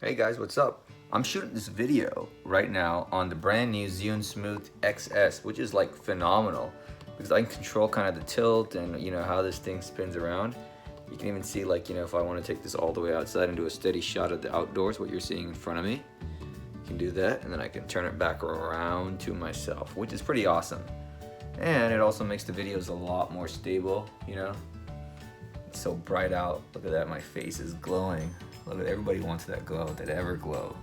Hey guys, what's up? I'm shooting this video right now on the brand new Zune Smooth XS, which is like phenomenal because I can control kind of the tilt and how this thing spins around. You can even see if I want to take this all the way outside and do a steady shot of the outdoors, what you're seeing in front of me. You can do that, and then I can turn it back around to myself, which is pretty awesome. And it also makes the videos a lot more stable, It's so bright out. Look at that, my face is glowing. Look at everybody wants that glow, that everglow,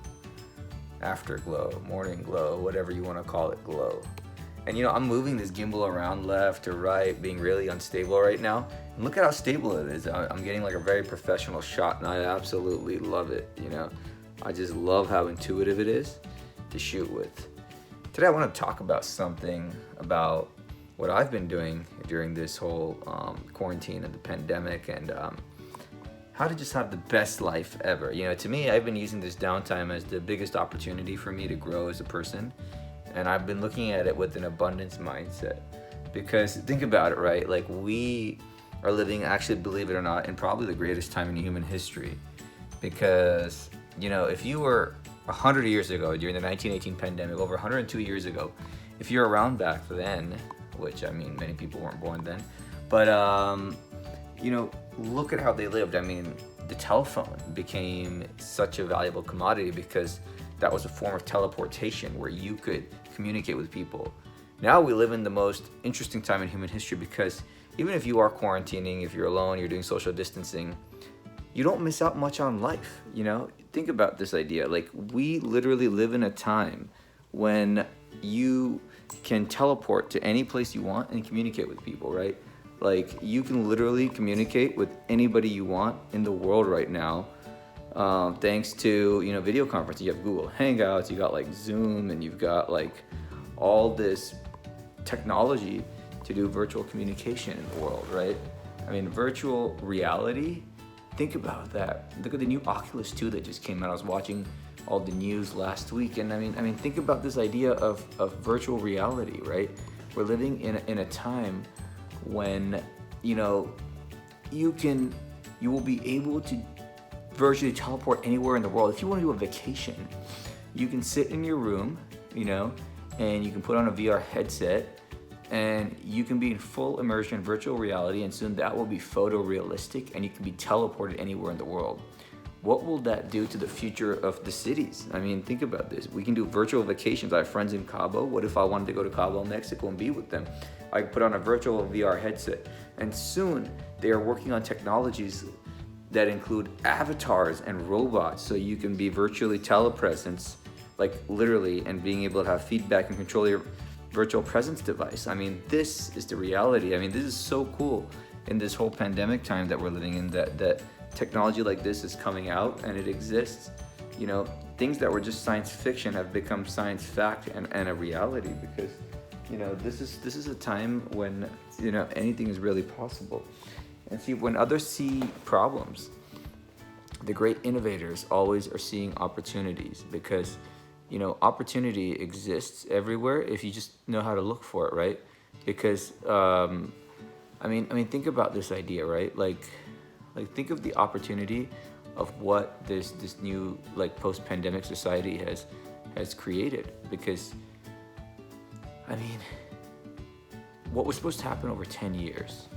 afterglow, morning glow, whatever you want to call it, glow. And I'm moving this gimbal around left to right, being really unstable right now. And look at how stable it is. I'm getting like a very professional shot, and I absolutely love it. I just love how intuitive it is to shoot with. Today I want to talk about something about what I've been doing during this whole quarantine and the pandemic, and how to just have the best life ever. To me, I've been using this downtime as the biggest opportunity for me to grow as a person. And I've been looking at it with an abundance mindset. Because think about it, right? Like, we are living, actually, believe it or not, in probably the greatest time in human history. Because, if you were 100 years ago, during the 1918 pandemic, over 102 years ago, if you're around back then, which, many people weren't born then, but, look at how they lived. The telephone became such a valuable commodity because that was a form of teleportation where you could communicate with people. Now we live in the most interesting time in human history because even if you are quarantining, if you're alone, you're doing social distancing, you don't miss out much on life, Think about this idea. Like, we literally live in a time when you can teleport to any place you want and communicate with people, right? Like, you can literally communicate with anybody you want in the world right now, thanks to video conferencing. You have Google Hangouts, you got like Zoom, and you've got like all this technology to do virtual communication in the world, right? Virtual reality. Think about that. Look at the new Oculus 2 that just came out. I was watching all the news last week, and think about this idea of virtual reality, right? We're living in a time when you will be able to virtually teleport anywhere in the world. If you want to do a vacation, you can sit in your room, and you can put on a VR headset, and you can be in full immersion in virtual reality, and soon that will be photorealistic, and you can be teleported anywhere in the world. What will that do to the future of the cities? Think about this. We can do virtual vacations. I have friends in Cabo. What if I wanted to go to Cabo, Mexico, and be with them? I could put on a virtual VR headset. And soon, they are working on technologies that include avatars and robots, so you can be virtually telepresence, like literally, and being able to have feedback and control your virtual presence device. This is the reality. This is so cool in this whole pandemic time that we're living in, that technology like this is coming out and it exists. Things that were just science fiction have become science fact and a reality, because this is a time when anything is really possible. And see, when others see problems, the great innovators always are seeing opportunities, because opportunity exists everywhere if you just know how to look for it, right? Because think about this idea, right? Like think of the opportunity of what this new post-pandemic society has created. Because what was supposed to happen over 10 years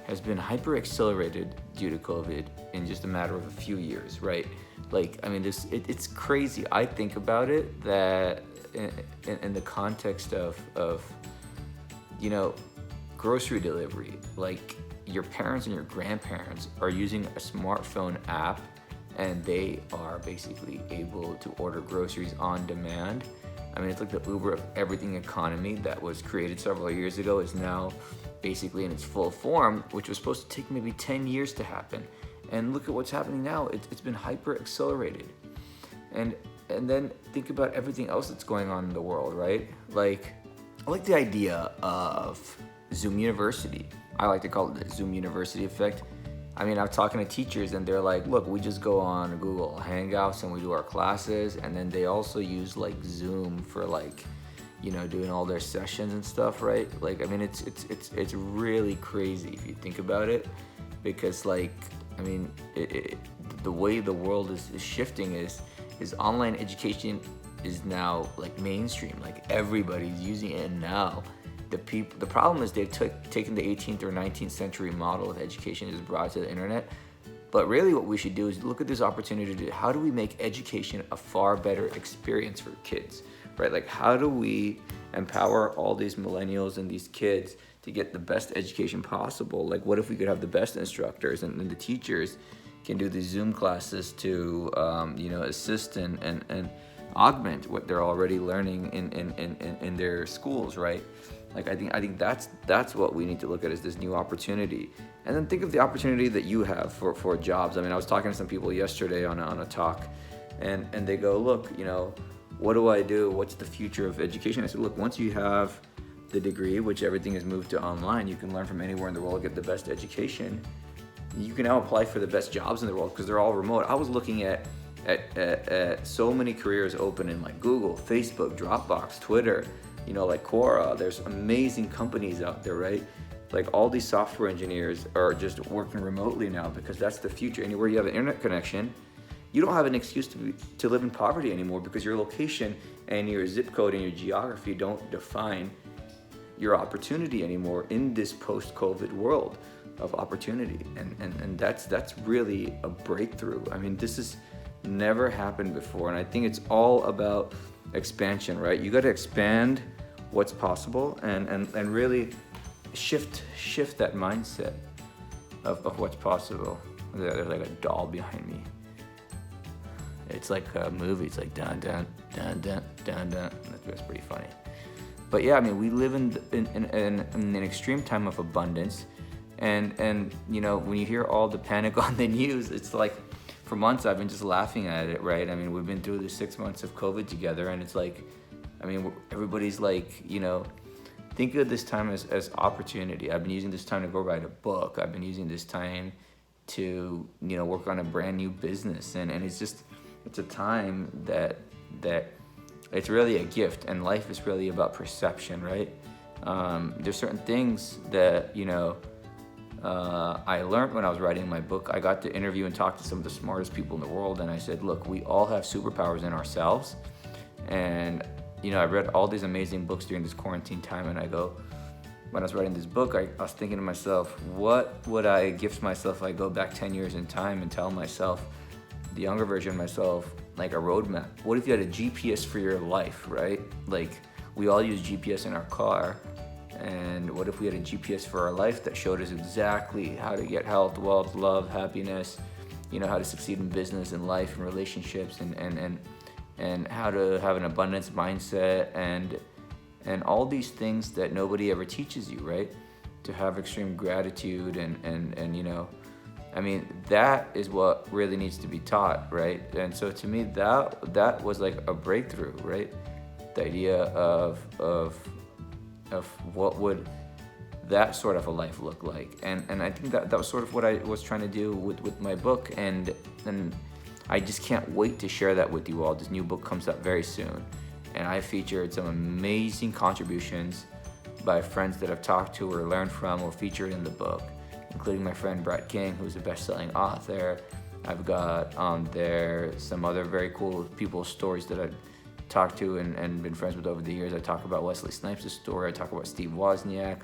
has been hyper accelerated due to COVID in just a matter of a few years, right? It's crazy. I think about it that in the context of grocery delivery, like, your parents and your grandparents are using a smartphone app, and they are basically able to order groceries on demand. It's like the Uber of everything economy that was created several years ago is now basically in its full form, which was supposed to take maybe 10 years to happen. And look at what's happening now. It's been hyper accelerated. And then think about everything else that's going on in the world, right? Like, I like the idea of Zoom University. I like to call it the Zoom University effect. I'm talking to teachers, and they're like, look, we just go on Google Hangouts and we do our classes, and then they also use Zoom for doing all their sessions and stuff, right? It's really crazy if you think about it, because the way the world is shifting is online education is now like mainstream. Like everybody's using it, and now the problem is they've taken the 18th or 19th century model of education and just brought it to the internet. But really what we should do is look at this opportunity to how do we make education a far better experience for kids, right? Like how do we empower all these millennials and these kids to get the best education possible? Like what if we could have the best instructors and the teachers can do these Zoom classes to assist and augment what they're already learning in their schools, right? Like I think that's what we need to look at, is this new opportunity. And then think of the opportunity that you have for jobs. I mean, I was talking to some people yesterday on a talk, and they go, look, what do I do? What's the future of education? I said, look, once you have the degree, which everything is moved to online, you can learn from anywhere in the world, get the best education. You can now apply for the best jobs in the world because they're all remote. I was looking at so many careers open in like Google, Facebook, Dropbox, Twitter, like Quora. There's amazing companies out there, right? Like all these software engineers are just working remotely now because that's the future. Anywhere you have an internet connection, you don't have an excuse to live in poverty anymore, because your location and your zip code and your geography don't define your opportunity anymore in this post-COVID world of opportunity. And that's really a breakthrough. I mean, this has never happened before, and I think it's all about expansion, right? You got to expand what's possible and really shift that mindset of what's possible. There's like a doll behind me. It's like a movie. It's like dun dun dun dun dun dun. That's pretty funny. But yeah, I mean, we live in an extreme time of abundance, and when you hear all the panic on the news, it's like, for months I've been just laughing at it, right? I mean, we've been through the 6 months of COVID together, and it's like, I mean, everybody's like, think of this time as opportunity. I've been using this time to go write a book. I've been using this time to, work on a brand new business, and it's a time that it's really a gift, and life is really about perception, right? There's certain things that, I learned when I was writing my book. I got to interview and talk to some of the smartest people in the world, and I said, look, we all have superpowers in ourselves. And, I read all these amazing books during this quarantine time, and I go, when I was writing this book, I was thinking to myself, what would I gift myself if I go back 10 years in time and tell myself, the younger version of myself, like a roadmap? What if you had a GPS for your life, right? Like, we all use GPS in our car. And what if we had a GPS for our life that showed us exactly how to get health, wealth, love, happiness, how to succeed in business and life and relationships, and how to have an abundance mindset and all these things that nobody ever teaches you, right? To have extreme gratitude and I mean, that is what really needs to be taught, right? And so to me, that was like a breakthrough, right? The idea of what would that sort of a life look like, and I think that was sort of what I was trying to do with my book, and I just can't wait to share that with you all. This new book comes up very soon, and I featured some amazing contributions by friends that I've talked to or learned from or featured in the book, including my friend Brett King, who's a best-selling author. I've got on there some other very cool people's stories that I've talked to and been friends with over the years. I talk about Wesley Snipes' story. I talk about Steve Wozniak.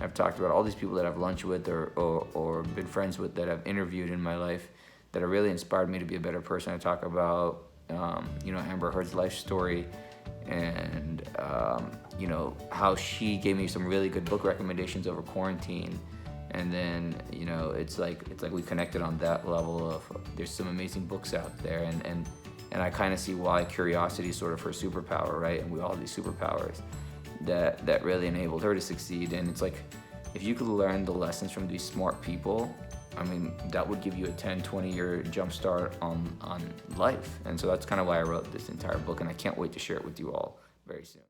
I've talked about all these people that I've lunched with or been friends with that I've interviewed in my life that have really inspired me to be a better person. I talk about, Amber Heard's life story and, how she gave me some really good book recommendations over quarantine. And then, it's like we connected on that level of there's some amazing books out there, and I kind of see why curiosity is sort of her superpower, right? And we all have these superpowers that really enabled her to succeed. And it's like, if you could learn the lessons from these smart people, I mean, that would give you a 10, 20-year jump start on life. And so that's kind of why I wrote this entire book, and I can't wait to share it with you all very soon.